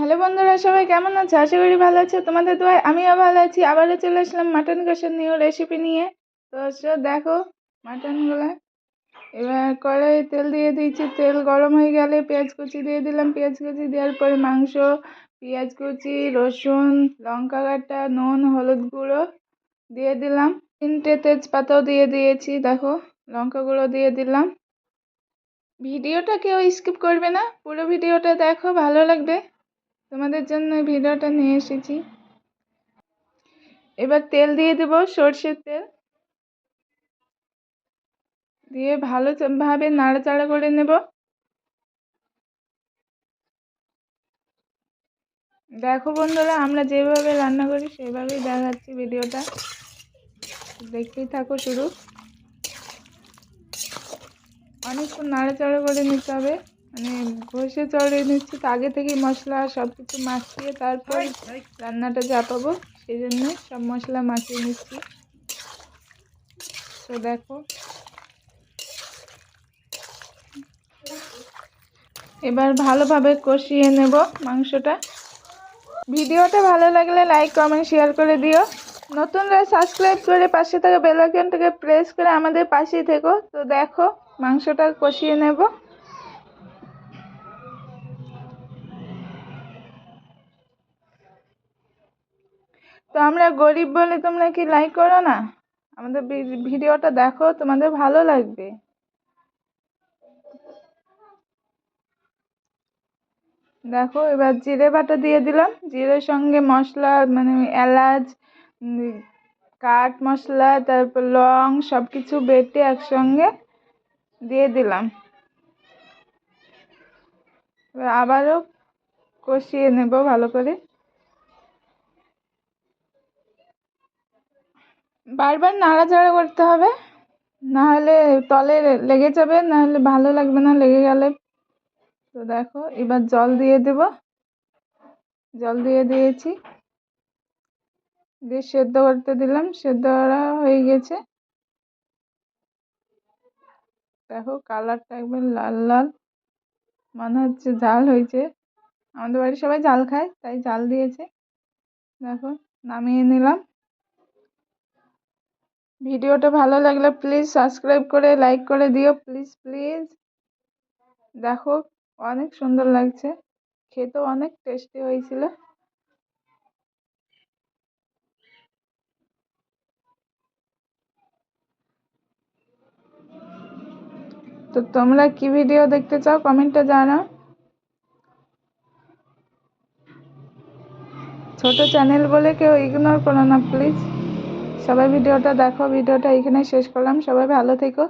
Hello বন্ধুরা, সবাই কেমন আছো? আশা করি ভালো আছো। তোমাদের দোয়ায় আমিও ভালো আছি। আবারও চলে আসলাম মাটন কষার নিউ রেসিপি নিয়ে। তো দেখো মাটনগুলো। এবার কড়াইয়ে তেল দিয়ে দিয়েছি। তেল গরম হয়ে গেলে পেঁয়াজ কুচি দিয়ে দিলাম। পেঁয়াজ কুচি দেওয়ার পরে মাংস, পেঁয়াজ কুচি, রসুন, লঙ্কা কাটা, নুন, হলুদ গুঁড়ো দিয়ে দিলাম। 3টে তেজপাতাও দিয়ে দিয়েছি। দেখো লঙ্কা গুঁড়ো দিয়ে দিলাম। ভিডিওটা কেউ স্কিপ করবে না, পুরো ভিডিওটা দেখো, ভালো লাগবে। তোমাদের জন্য ভিডিওটা নিয়ে এসেছি। এবার তেল দিয়ে দেব, সর্ষের তেল দিয়ে ভালোভাবে নাড়াচাড়া করে নেব। দেখো বন্ধুরা, আমরা যেভাবে রান্না করি সেভাবেই দেখাচ্ছি। ভিডিওটা দেখতেই থাকো শুরু। অনেকক্ষণ নাড়াচাড়া করে নিতে হবে, মানে ঘষে চড়ে নিচ্ছি তো, আগে থেকেই মশলা সব কিছু মাখিয়ে তারপর রান্নাটা চাপাবো, সেই জন্য সব মশলা মাখিয়ে নিচ্ছি। তো দেখো এবার ভালোভাবে কষিয়ে নেব মাংসটা। ভিডিওটা ভালো লাগলে লাইক, কমেন্ট, শেয়ার করে দিও। নতুনরা সাবস্ক্রাইব করে পাশে থাকা বেল আইকনটাকে প্রেস করে আমাদের পাশেই থেকো। তো দেখো মাংসটা কষিয়ে নেব। তো আমরা গরিব বলে তোমরা কি লাইক করো না? আমাদের ভিডিওটা দেখো, তোমাদের ভালো লাগবে। দেখো এবার জিরে বাটা দিয়ে দিলাম। জিরের সঙ্গে মশলা, মানে এলাচ, কাঠ মশলা, তারপর লং, সব কিছু বেটে একসঙ্গে দিয়ে দিলাম। এবার আবারও কষিয়ে নেব ভালো করে। বারবার নাড়াচাড়া করতে হবে, না হলে তলে লেগে যাবে, না হলে ভালো লাগবে না লেগে গেলে। তো দেখো এবার জল দিয়ে দেব। জল দিয়ে দিয়েছি, দিয়ে সেদ্ধ করতে দিলাম। সেদ্ধ করা হয়ে গেছে। দেখো কালারটা একবার লাল লাল, মনে হচ্ছে ঝাল হয়েছে। আমাদের বাড়ির সবাই ঝাল খায়, তাই ঝাল দিয়েছে। দেখো নামিয়ে নিলাম। ভিডিওটা ভালো লাগলে প্লিজ সাবস্ক্রাইব করে লাইক করে দিও, প্লিজ প্লিজ। দেখো অনেক সুন্দর লাগছে, খেতেও অনেক টেস্টি হয়েছিল। তো তোমরা কি ভিডিও দেখতে চাও কমেন্টে জানাও। ছোট চ্যানেল বলে কেউ ইগনোর করো না প্লিজ। সবাই ভিডিওটা দেখো। ভিডিওটা এখানে শেষ করলাম। সবাই ভালো থেকো।